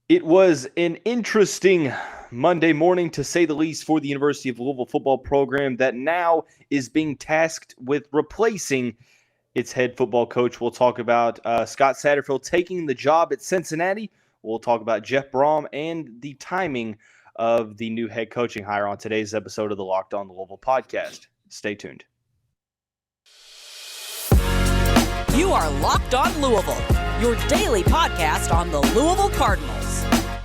It was an interesting Monday morning, to say the least, for the University of Louisville football program that now is being tasked with replacing its head football coach. We'll talk about Scott Satterfield taking the job at Cincinnati. We'll talk about Jeff Brohm and the timing of the new head coaching hire on today's episode of the Locked On Louisville podcast. Stay tuned. You are Locked On Louisville, your daily podcast on the Louisville Cardinals.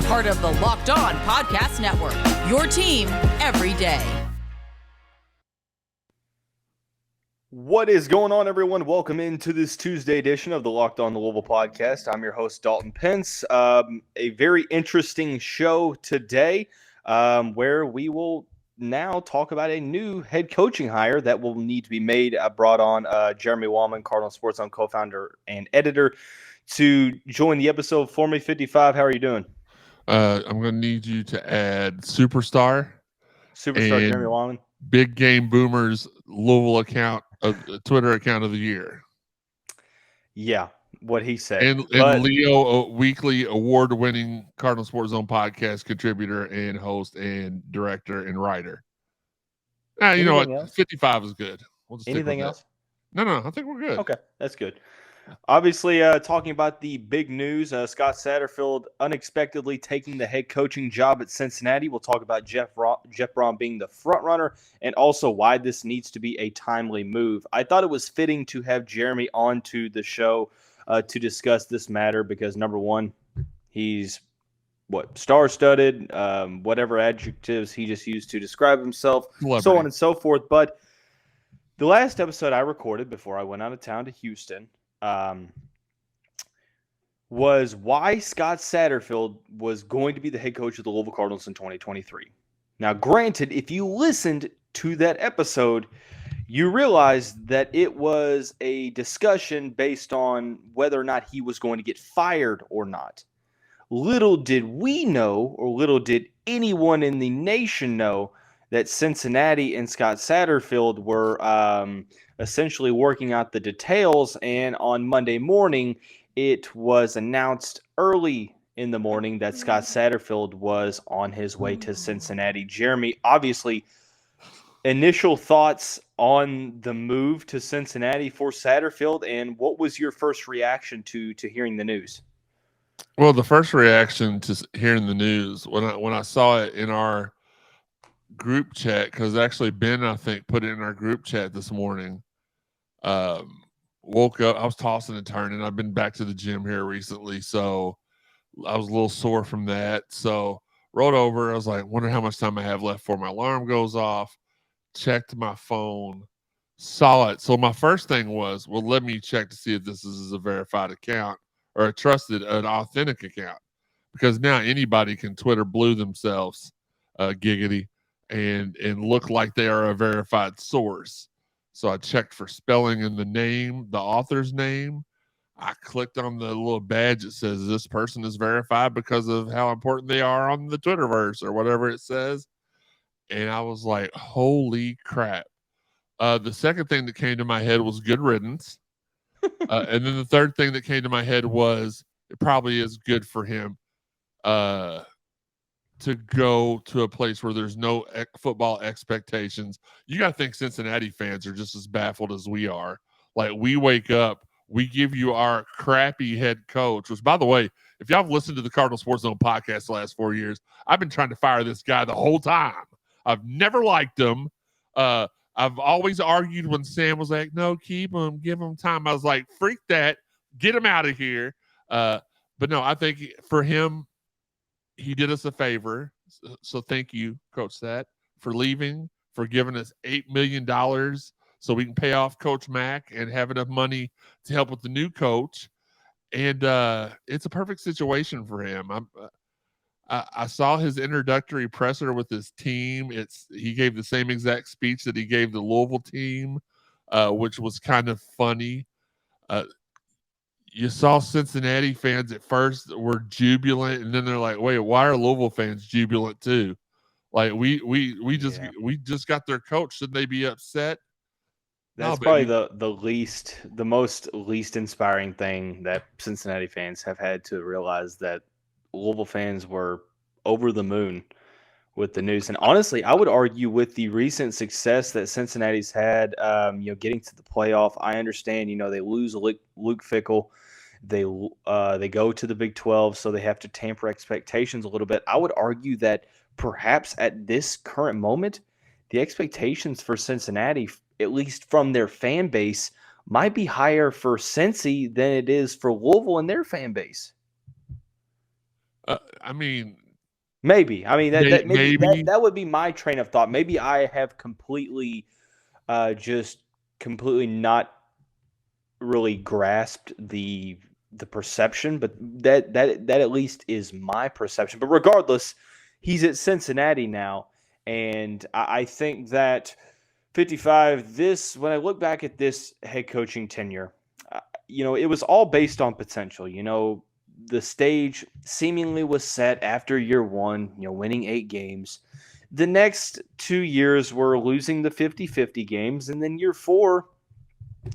Part of the Locked On Podcast Network, your team every day. What is going on, everyone? Welcome into this Tuesday edition of the Locked On Louisville podcast. I'm your host, Dalton Pence. A very interesting show today where we will now talk about a new head coaching hire that will need to be made. I brought on Jeremy Wahman, Cardinal Sports Zone co-founder and editor, to join the episode. Formerly 55, how are you doing? I'm going to need you to add Superstar Jeremy Wahman. Big Game Boomers Louisville account of Twitter account of the year. Yeah, what he said. And Leo, a weekly award-winning Cardinal Sports Zone podcast contributor and host and director and writer. You know what? Else? 55 is good. We'll just anything else? No, I think we're good. Okay, that's good. Obviously, talking about the big news, Scott Satterfield unexpectedly taking the head coaching job at Cincinnati. We'll talk about Jeff Brohm being the front runner and also why this needs to be a timely move. I thought it was fitting to have Jeremy onto the show to discuss this matter because, number one, he's star-studded, whatever adjectives he just used to describe himself, so on and so forth. But the last episode I recorded before I went out of town to Houston was why Scott Satterfield was going to be the head coach of the Louisville Cardinals in 2023. Now, granted, if you listened to that episode, you realized that it was a discussion based on whether or not he was going to get fired or not. Little did we know, or little did anyone in the nation know, that Cincinnati and Scott Satterfield were essentially working out the details. And on Monday morning, it was announced early in the morning that Scott Satterfield was on his way to Cincinnati. Jeremy, obviously, initial thoughts on the move to Cincinnati for Satterfield, and what was your first reaction to hearing the news? Well, the first reaction to hearing the news when I saw it in our group chat, because actually Ben, I think, put it in our group chat this morning. Woke up, I was tossing and turning. I've been back to the gym here recently, so I was a little sore from that. So rolled over. I was like, wonder how much time I have left before my alarm goes off. Checked my phone, saw it. So my first thing was, well, let me check to see if this is a verified account or an authentic account, because now anybody can Twitter blue themselves, giggity, and look like they are a verified source. So I checked for spelling in the name, the author's name. I clicked on the little badge that says this person is verified because of how important they are on the Twitterverse or whatever it says. And I was like, holy crap. The second thing that came to my head was good riddance. And then the third thing that came to my head was it probably is good for him to go to a place where there's no football expectations. You got to think Cincinnati fans are just as baffled as we are. Like, we wake up, we give you our crappy head coach, which, by the way, if y'all have listened to the Cardinal Sports Zone podcast the last 4 years, I've been trying to fire this guy the whole time. I've never liked him. I've always argued when Sam was like, no, keep him, give him time. I was like, freak that, get him out of here. But no, I think for him, he did us a favor. So thank you, Coach Sat, for leaving, for giving us $8 million so we can pay off Coach Mack and have enough money to help with the new coach. And it's a perfect situation for him. I saw his introductory presser with his team. He gave the same exact speech that he gave the Louisville team, which was kind of funny. You saw Cincinnati fans at first were jubilant, and then they're like, "Wait, why are Louisville fans jubilant too? Like we just got their coach. Shouldn't they be upset?" That's probably the most least inspiring thing that Cincinnati fans have had to realize, that Louisville fans were over the moon with the news. And honestly, I would argue with the recent success that Cincinnati's had, getting to the playoff. I understand, they lose Luke Fickell. They go to the Big 12, so they have to tamper expectations a little bit. I would argue that perhaps at this current moment, the expectations for Cincinnati, at least from their fan base, might be higher for Cincy than it is for Louisville and their fan base. I mean, maybe. I mean, maybe. that would be my train of thought. Maybe I have completely not really grasped the perception, but that at least is my perception. But regardless, he's at Cincinnati now, and I think that 55. When I look back at this head coaching tenure, it was all based on potential. The stage seemingly was set after year one, winning 8 games. The next 2 years were losing the 50-50 games, and then year 4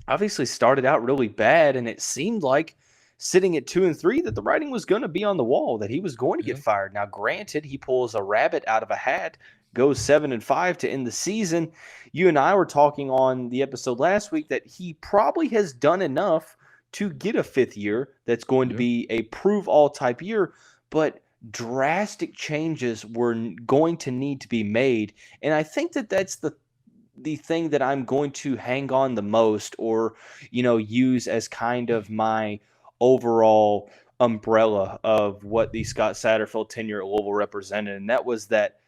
obviously started out really bad, and it seemed like sitting at 2 and 3 that the writing was going to be on the wall, that he was going to get fired. Now, granted, he pulls a rabbit out of a hat, goes 7 and 5 to end the season. You and I were talking on the episode last week that he probably has done enough to get a 5th year that's going to be a prove-all type year, but drastic changes were going to need to be made. And I think that that's the thing that I'm going to hang on the most, or, use as kind of my overall umbrella of what the Scott Satterfield tenure at Louisville represented. And that was that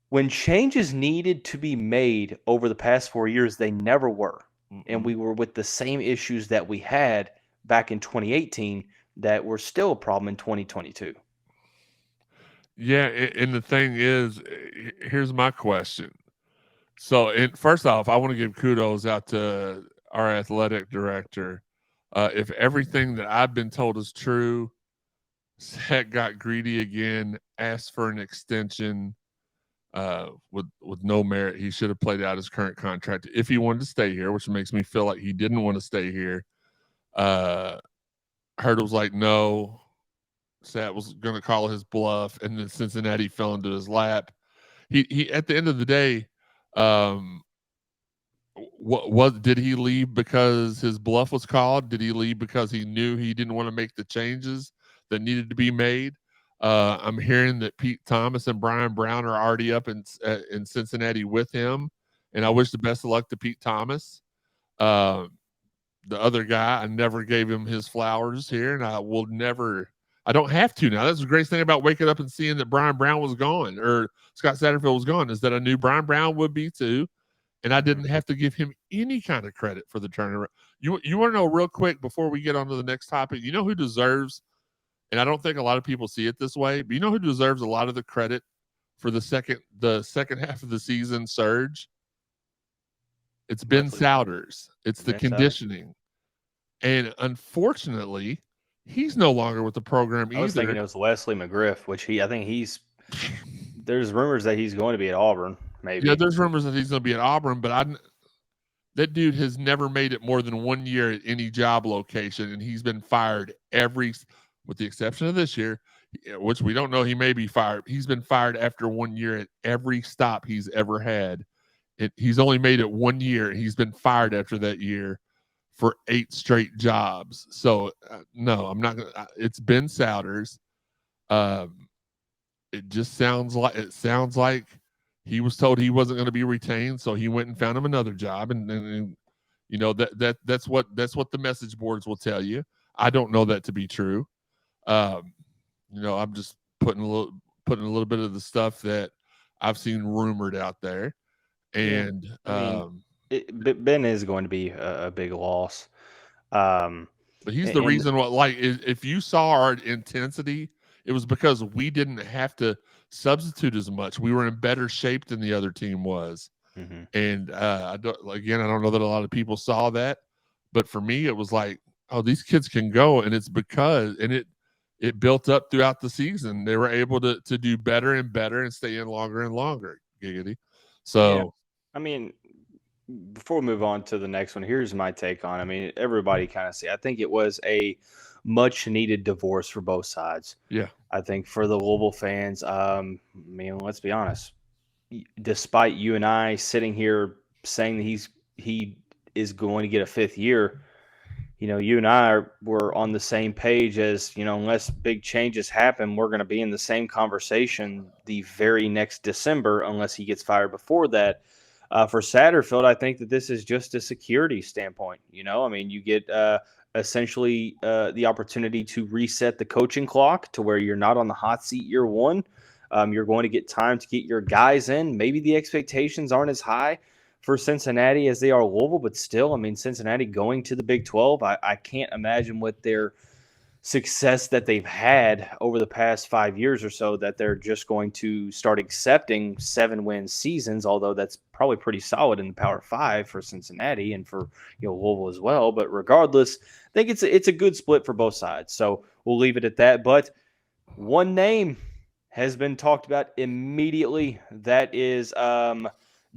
when changes needed to be made over the past 4 years, they never were. Mm-hmm. And we were with the same issues that we had back in 2018 that were still a problem in 2022. Yeah, and the thing is, here's my question. So, first off, I want to give kudos out to our athletic director. If everything that I've been told is true, Seth got greedy again, asked for an extension with no merit. He should have played out his current contract if he wanted to stay here, which makes me feel like he didn't want to stay here. Hurdle was like, no. Sat was going to call his bluff, and then Cincinnati fell into his lap. He at the end of the day, did he leave because his bluff was called? Did he leave because he knew he didn't want to make the changes that needed to be made? I'm hearing that Pete Thomas and Brian Brown are already up in Cincinnati with him, and I wish the best of luck to Pete Thomas. The other guy, I never gave him his flowers here, and I will never. I don't have to now. That's the greatest thing about waking up and seeing that Brian Brown was gone, or Scott Satterfield was gone, is that I knew Brian Brown would be too, and I didn't have to give him any kind of credit for the turnaround. You want to know real quick before we get on to the next topic? You know who deserves, and I don't think a lot of people see it this way, but you know who deserves a lot of the credit for the second half of the season surge? It's Ben Souders. It's the conditioning. And unfortunately, he's no longer with the program either. I was thinking it was Wesley McGriff, which there's rumors that he's going to be at Auburn, maybe. Yeah, there's rumors that he's going to be at Auburn, but that dude has never made it more than 1 year at any job location, and he's been fired with the exception of this year, which we don't know, he may be fired. He's been fired after 1 year at every stop he's ever had. He's only made it 1 year, and he's been fired after that year for 8 straight jobs. So no, I'm not gonna. It's Ben Souders. It just sounds like he was told he wasn't going to be retained, so he went and found him another job, and that's what the message boards will tell you. I don't know that to be true. I'm just putting a little bit of the stuff that I've seen rumored out there, and Ben is going to be a big loss. But he's the reason why. Like, if you saw our intensity, it was because we didn't have to substitute as much. We were in better shape than the other team was. Mm-hmm. And I don't know that a lot of people saw that, but for me, it was like, oh, these kids can go, and it's because it built up throughout the season. They were able to do better and better and stay in longer and longer. Giggity. So, yeah. I mean, before we move on to the next one, here's my take on it. I mean, everybody kind of see. I think it was a much needed divorce for both sides. Yeah. I think for the Louisville fans, let's be honest. Despite you and I sitting here saying that he is going to get a fifth year, you and I were on the same page as, unless big changes happen, we're going to be in the same conversation the very next December, unless he gets fired before that. For Satterfield, I think that this is just a security standpoint. You get essentially the opportunity to reset the coaching clock to where you're not on the hot seat year one. You're going to get time to get your guys in. Maybe the expectations aren't as high for Cincinnati as they are Louisville, but still, Cincinnati going to the Big 12, I can't imagine with their success that they've had over the past 5 years or so that they're just going to start accepting 7-win seasons, although that's probably pretty solid in the Power 5 for Cincinnati and for Louisville as well. But regardless, I think it's a good split for both sides. So we'll leave it at that. But one name has been talked about immediately. That is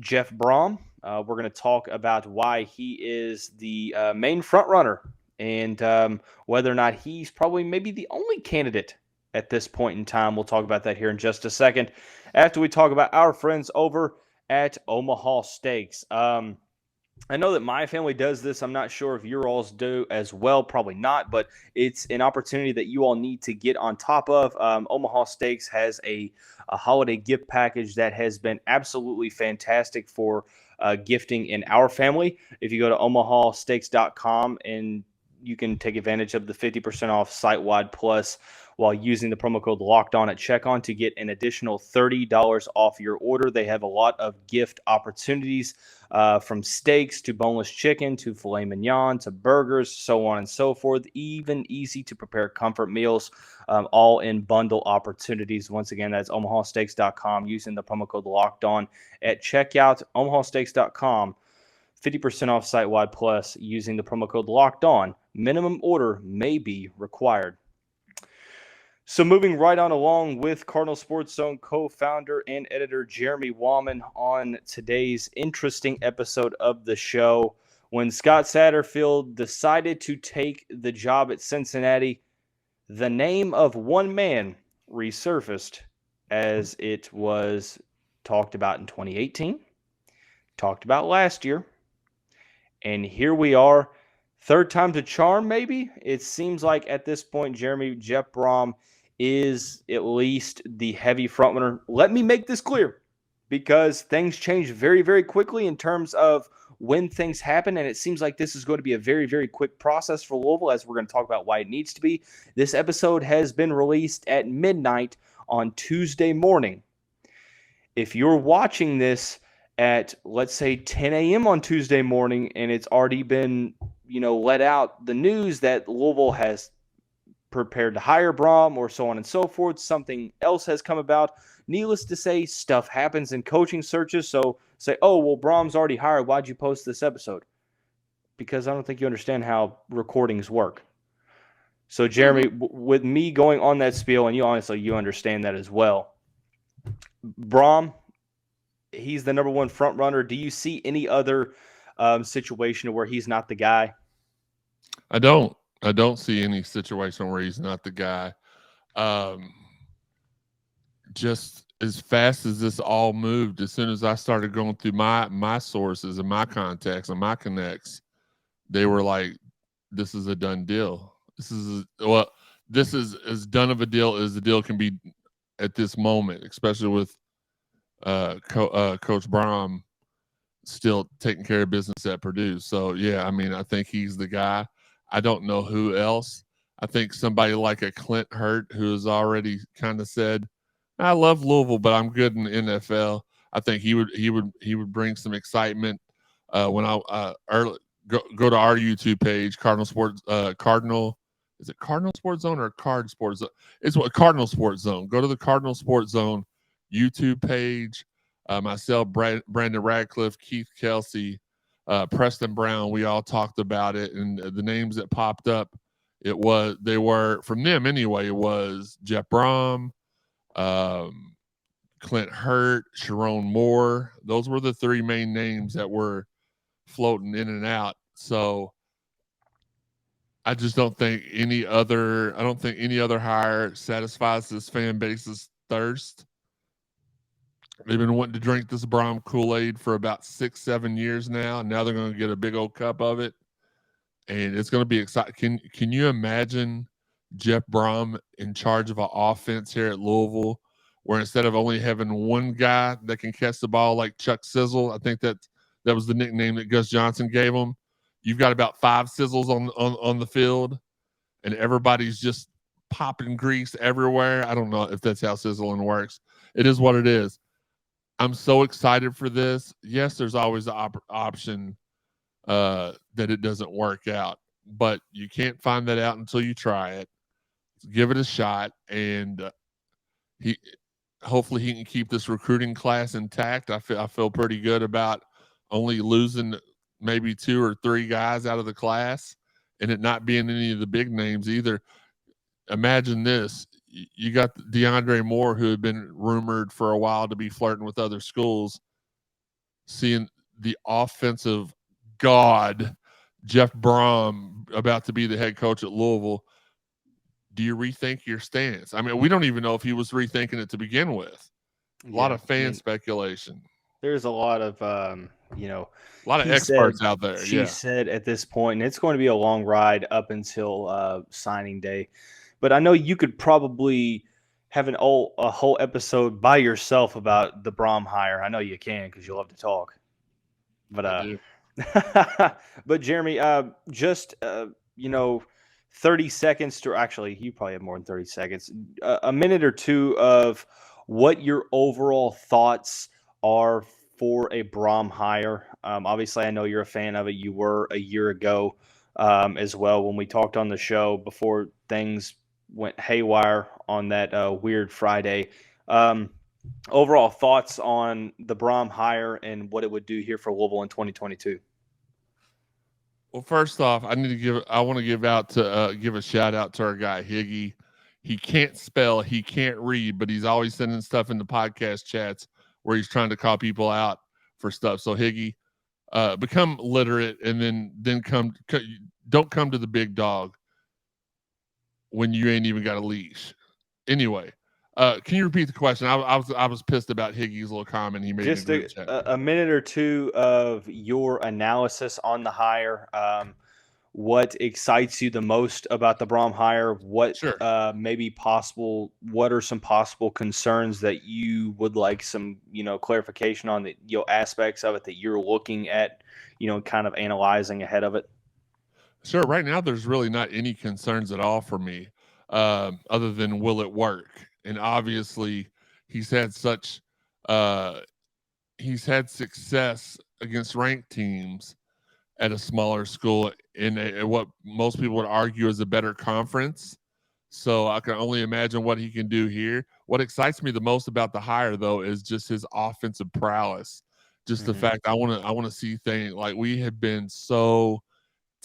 Jeff Brohm. We're going to talk about why he is the main front runner and whether or not he's probably maybe the only candidate at this point in time. We'll talk about that here in just a second after we talk about our friends over at Omaha Steaks. I know that my family does this. I'm not sure if your alls do as well. Probably not, but it's an opportunity that you all need to get on top of. Omaha Steaks has a holiday gift package that has been absolutely fantastic for gifting in our family. If you go to omahasteaks.com and you can take advantage of the 50% off site-wide plus while using the promo code Locked On at checkout to get an additional $30 off your order. They have a lot of gift opportunities from steaks to boneless chicken to filet mignon to burgers, so on and so forth. Even easy to prepare comfort meals, all in bundle opportunities. Once again, that's omahasteaks.com using the promo code Locked On at checkout. omahasteaks.com. 50% off site-wide plus using the promo code Locked On. Minimum order may be required. So moving right on along with Cardinal Sports Zone co-founder and editor Jeremy Wahman on today's interesting episode of the show. When Scott Satterfield decided to take the job at Cincinnati, the name of one man resurfaced as it was talked about in 2018, talked about last year, and here we are. Third time's a charm, maybe? It seems like at this point, Jeremy, Jeff Brohm is at least the heavy frontrunner. Let me make this clear, because things change very, very quickly in terms of when things happen, and it seems like this is going to be a very, very quick process for Louisville, as we're going to talk about why it needs to be. This episode has been released at midnight on Tuesday morning. If you're watching this at, let's say, 10 a.m. on Tuesday morning, and it's already been let out the news that Louisville has prepared to hire Brohm or so on and so forth, something else has come about. Needless to say, stuff happens in coaching searches. So say, oh, well, Brahm's already hired. Why'd you post this episode? Because I don't think you understand how recordings work. So, Jeremy, with me going on that spiel, and you understand that as well, Brohm, he's the number one front runner. Do you see any other situation where he's not the guy? I don't see any situation where he's not the guy. Just as fast as this all moved, as soon as I started going through my sources and my contacts and my connects, they were like, this is a done deal. This is as done of a deal as the deal can be at this moment, especially with Coach Brohm still taking care of business at Purdue. So, yeah, I think he's the guy. I don't know who else. I think somebody like a Clint Hurt, who has already kind of said, I love Louisville, but I'm good in the NFL. I think he would bring some excitement when I go to our YouTube page, Cardinal Sports Cardinal. Is it Cardinal Sports Zone or Card Sports Zone? It's what Cardinal Sports Zone. Go to the Cardinal Sports Zone YouTube page. Myself, Brandon Radcliffe, Keith Kelsey, Preston Brown, we all talked about it, and the names that popped up, they were from them anyway. It was Jeff Brohm, Clint Hurt, Sharon Moore. Those were the three main names that were floating in and out. So I just don't think any other. I don't think any other hire satisfies this fan base's thirst. They've been wanting to drink this Brohm Kool-Aid for about 6-7 years now, and now they're going to get a big old cup of it, and it's going to be exciting. Can you imagine Jeff Brohm in charge of an offense here at Louisville, where instead of only having one guy that can catch the ball like Chuck Sizzle, I think that was the nickname that Gus Johnson gave him. You've got about 5 Sizzles on the field, and everybody's just popping grease everywhere. I don't know if that's how sizzling works. It is what it is. I'm so excited for this. Yes, there's always the option that it doesn't work out, but you can't find that out until you try it. Give it a shot, and hopefully he can keep this recruiting class intact. I feel pretty good about only losing maybe 2 or 3 guys out of the class, and it not being any of the big names either. Imagine this. You got DeAndre Moore, who had been rumored for a while to be flirting with other schools, seeing the offensive god, Jeff Brohm, about to be the head coach at Louisville. Do you rethink your stance? I mean, we don't even know if he was rethinking it to begin with. A lot of fan speculation. There's a lot of, a lot of experts out there. She said at this point, and it's going to be a long ride up until signing day. But I know you could probably have a whole episode by yourself about the Brohm hire. I know you can because you love to talk. But but Jeremy, just 30 seconds to actually, you probably have more than 30 seconds, a minute or two of what your overall thoughts are for a Brohm hire. Obviously, I know you're a fan of it. You were a year ago as well when we talked on the show before things went haywire on that weird Friday. Overall thoughts on the Brohm hire and what it would do here for Louisville in 2022. Well, first off, I want to give a shout out to our guy Higgy. He can't spell, he can't read, but he's always sending stuff in the podcast chats where he's trying to call people out for stuff. So Higgy, become literate, and then don't come to the big dog when you ain't even got a leash. Anyway, can you repeat the question? I was pissed about Higgy's little comment he made. Just a minute or two of your analysis on the hire. What excites you the most about the Brohm hire? What what are some possible concerns that you would like some, clarification on, the aspects of it that you're looking at, kind of analyzing ahead of it? Sure. Right now, there's really not any concerns at all for me, other than will it work? And obviously, he's had success against ranked teams at a smaller school in what most people would argue is a better conference. So I can only imagine what he can do here. What excites me the most about the hire, though, is just his offensive prowess. Just the fact I want to see things like we have been so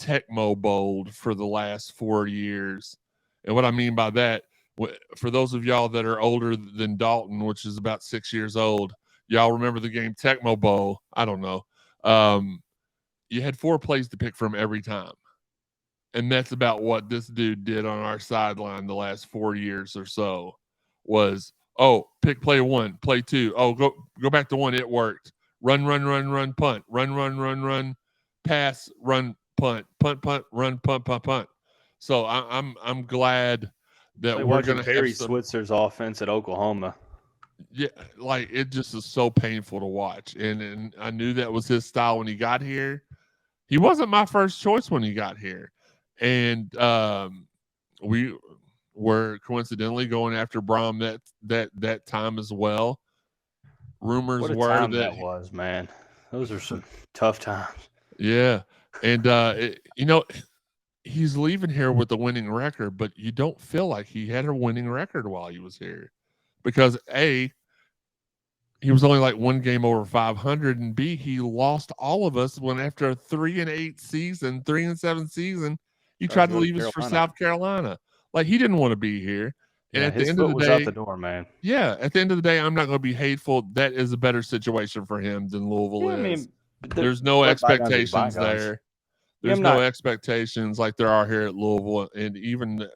Tecmo bold for the last 4 years. And what I mean by that, for those of y'all that are older than Dalton, which is about 6 years old, y'all remember the game Tecmo Bowl? I don't know. You had 4 plays to pick from every time. And that's about what this dude did on our sideline the last 4 years or so was, pick play 1, play 2. Go back to 1. It worked. Run, punt. Run, pass, run, punt, run, punt. So I'm glad that we're going to Barry Switzer's offense at Oklahoma. Yeah, like it just is so painful to watch. And I knew that was his style when he got here. He wasn't my first choice when he got here. And we were coincidentally going after Brohm that time as well. Rumors what a were time that was, man. Those are some tough times. Yeah. And he's leaving here with a winning record, but you don't feel like he had a winning record while he was here. Because A, he was only like 1 game over 500, and B, he lost all of us when after a 3-7 season, he tried to leave us for South Carolina. Like he didn't want to be here. And at the end of the day, out the door, man. Yeah, at the end of the day, I'm not going to be hateful. That is a better situation for him than Louisville is. There's no expectations there. There's no expectations like there are here at Louisville, and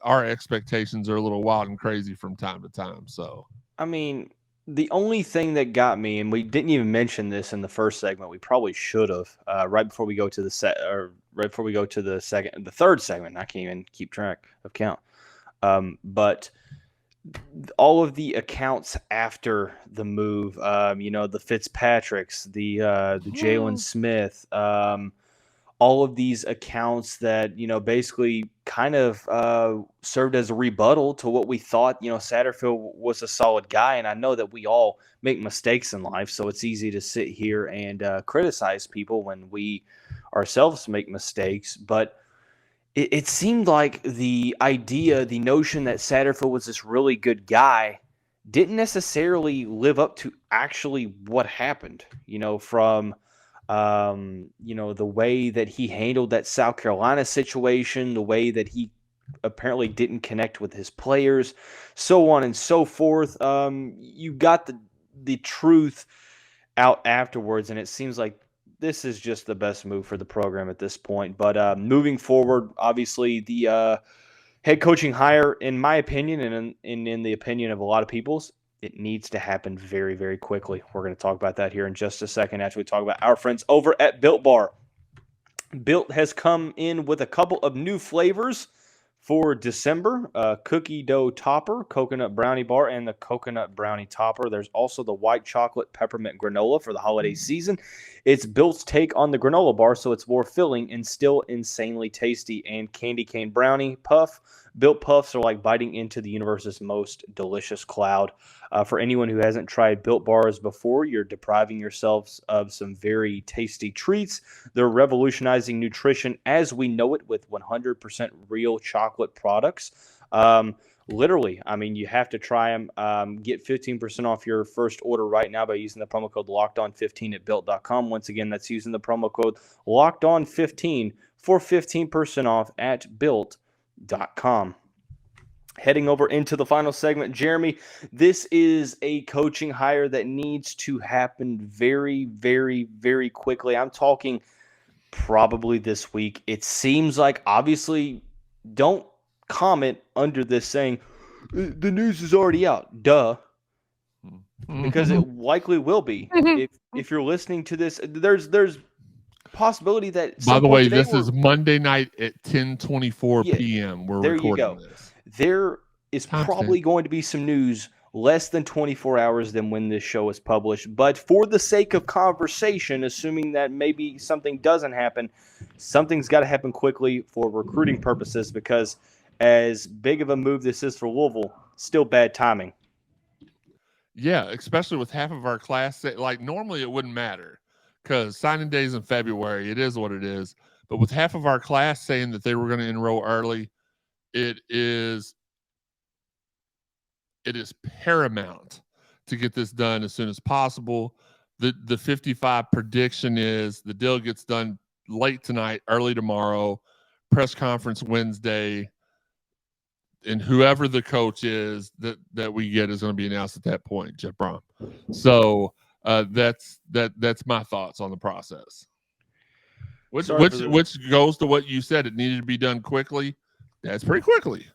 our expectations are a little wild and crazy from time to time. So, I mean, the only thing that got me, and we didn't even mention this in the first segment, we probably should have, right before we go to the third segment. I can't even keep track of count. But all of the accounts after the move, the Fitzpatricks, the Jalen Smith, all of these accounts that, basically kind of served as a rebuttal to what we thought, Satterfield was a solid guy. And I know that we all make mistakes in life, so it's easy to sit here and criticize people when we ourselves make mistakes. But it seemed like the notion that Satterfield was this really good guy didn't necessarily live up to actually what happened, from the way that he handled that South Carolina situation, the way that he apparently didn't connect with his players, so on and so forth. You got the truth out afterwards, and it seems like this is just the best move for the program at this point. But moving forward, obviously the head coaching hire, in my opinion, and in the opinion of a lot of people's, it needs to happen very, very quickly. We're going to talk about that here in just a second after we talk about our friends over at Built Bar. Built has come in with a couple of new flavors for December: cookie dough topper, coconut brownie bar, and the coconut brownie topper. There's also the white chocolate peppermint granola for the holiday season. It's Built's take on the granola bar, so it's more filling and still insanely tasty. And candy cane brownie puff. Built Puffs are like biting into the universe's most delicious cloud. For anyone who hasn't tried Built Bars before, you're depriving yourselves of some very tasty treats. They're revolutionizing nutrition as we know it with 100% real chocolate products. Literally, I mean, you have to try them. Get 15% off your first order right now by using the promo code LOCKEDON15 at Built.com. Once again, that's using the promo code LOCKEDON15 for 15% off at Built.com. Heading over into the final segment, Jeremy, this is a coaching hire that needs to happen very, very, very quickly. I'm talking probably this week. It seems like, obviously, don't comment under this saying, the news is already out. Duh. Because it likely will be. If you're listening to this, there's possibility that. By the way, this is Monday night at 10:24 p.m. We're recording this. There is probably going to be some news less than 24 hours than when this show is published. But for the sake of conversation, assuming that maybe something doesn't happen, something's got to happen quickly for recruiting purposes, because as big of a move this is for Louisville, still bad timing. Yeah, especially with half of our class. Like, normally it wouldn't matter because signing day is in February. It is what it is. But with half of our class saying that they were going to enroll early, it is paramount to get this done as soon as possible. The 55 prediction is the deal gets done late tonight, early tomorrow, press conference Wednesday, and whoever the coach is that we get is going to be announced at that point, Jeff Brohm. So that's my thoughts on the process. Which goes to what you said. It needed to be done quickly. That's pretty quickly.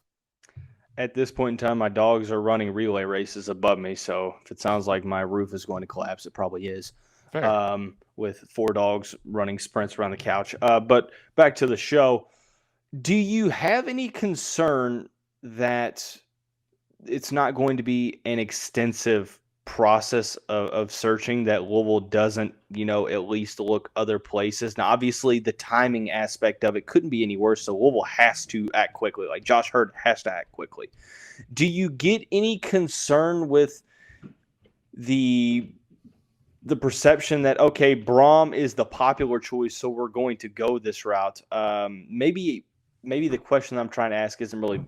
At this point in time, my dogs are running relay races above me, so if it sounds like my roof is going to collapse, it probably is. With 4 dogs running sprints around the couch. But back to the show. Do you have any concern that it's not going to be an extensive process of searching, that Louisville doesn't, at least look other places? Now, obviously, the timing aspect of it couldn't be any worse, so Louisville has to act quickly. Like, Josh Hurd has to act quickly. Do you get any concern with the perception that, okay, Brohm is the popular choice, so we're going to go this route? Maybe the question I'm trying to ask isn't really,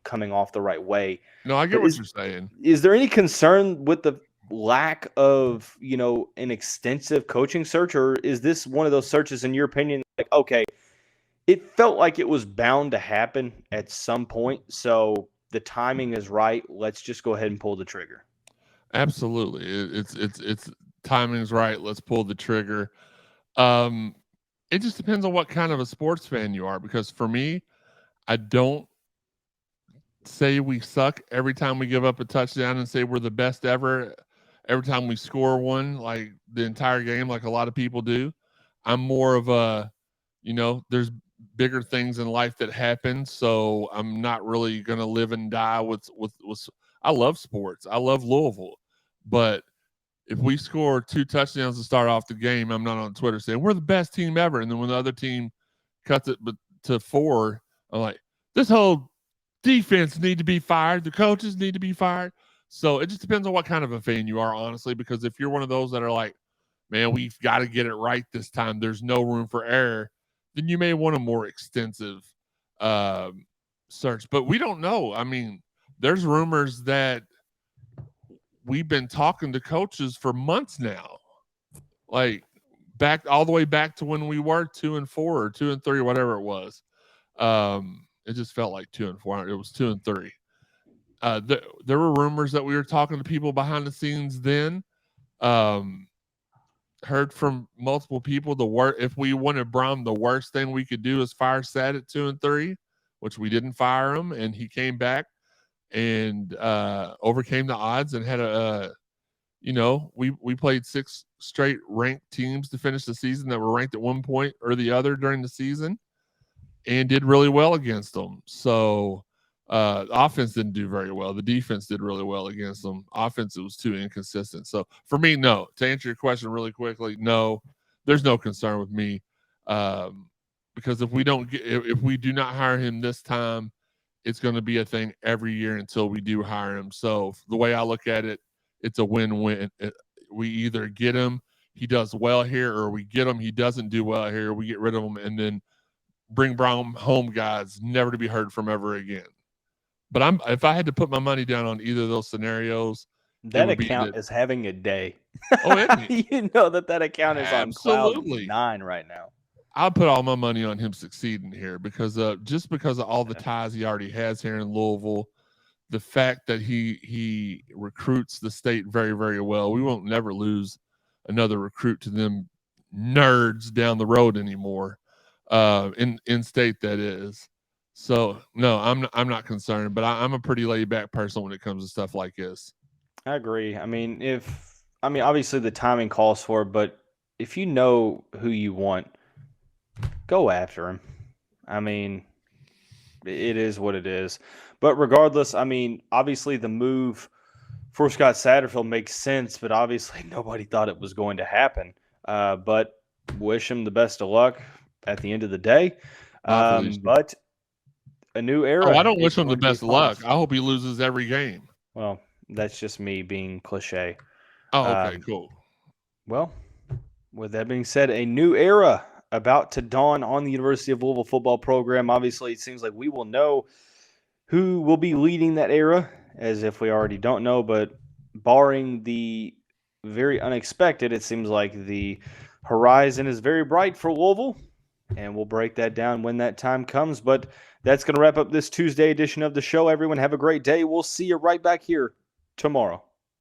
coming off the right way. No, I get what you're saying. Is there any concern with the lack of, an extensive coaching search, or is this one of those searches, in your opinion, like, okay, it felt like it was bound to happen at some point, so the timing is right, let's just go ahead and pull the trigger? Absolutely. It's timing's right, let's pull the trigger. It just depends on what kind of a sports fan you are, because for me, I don't say we suck every time we give up a touchdown and say we're the best ever every time we score one, like the entire game, like a lot of people do. I'm more of a, there's bigger things in life that happen, so I'm not really going to live and die with I love sports. I love Louisville, but if we score 2 touchdowns to start off the game, I'm not on Twitter saying we're the best team ever. And then when the other team cuts it to 4, I'm like, this whole defense need to be fired. The coaches need to be fired. So it just depends on what kind of a fan you are, honestly, because if you're one of those that are like, man, we've got to get it right this time, there's no room for error, then you may want a more extensive search. But we don't know. I mean, there's rumors that we've been talking to coaches for months now, like all the way back to when we were 2-4 or 2-3 or whatever it was. It just felt like 2-4. It was 2-3. There were rumors that we were talking to people behind the scenes then. Heard from multiple people if we wanted Brohm, the worst thing we could do is fire Sat at 2-3, which we didn't fire him, and he came back and overcame the odds and had we played 6 straight ranked teams to finish the season that were ranked at one point or the other during the season, and did really well against them. So the offense didn't do very well. The defense did really well against them. Offense, it was too inconsistent. So for me, no. To answer your question really quickly, no, there's no concern with me, because if we do not hire him this time, it's going to be a thing every year until we do hire him. So the way I look at it, it's a win-win. We either get him, he does well here, or we get him, he doesn't do well here, we get rid of him, and then bring Brohm home guys, never to be heard from ever again. But if I had to put my money down on either of those scenarios, that account is having a day. Oh, you know that account is on cloud 9 right now. I'll put all my money on him succeeding here because just because of all the ties he already has here in Louisville, the fact that he recruits the state very, very well. We won't never lose another recruit to them nerds down the road anymore, in state, that is. So no, I'm not concerned, but I'm a pretty laid back person when it comes to stuff like this. I agree. I mean, obviously the timing calls for it, but if you know who you want, go after him. I mean, it is what it is. But regardless, I mean, obviously the move for Scott Satterfield makes sense, but obviously nobody thought it was going to happen. But wish him the best of luck at the end of the day. But a new era. Oh, I don't wish him the best of luck. I hope he loses every game. Well, that's just me being cliche. Oh, okay, cool. Well, with that being said, a new era about to dawn on the University of Louisville football program. Obviously, it seems like we will know who will be leading that era, as if we already don't know. But barring the very unexpected, it seems like the horizon is very bright for Louisville, and we'll break that down when that time comes. But that's going to wrap up this Tuesday edition of the show. Everyone have a great day. We'll see you right back here tomorrow.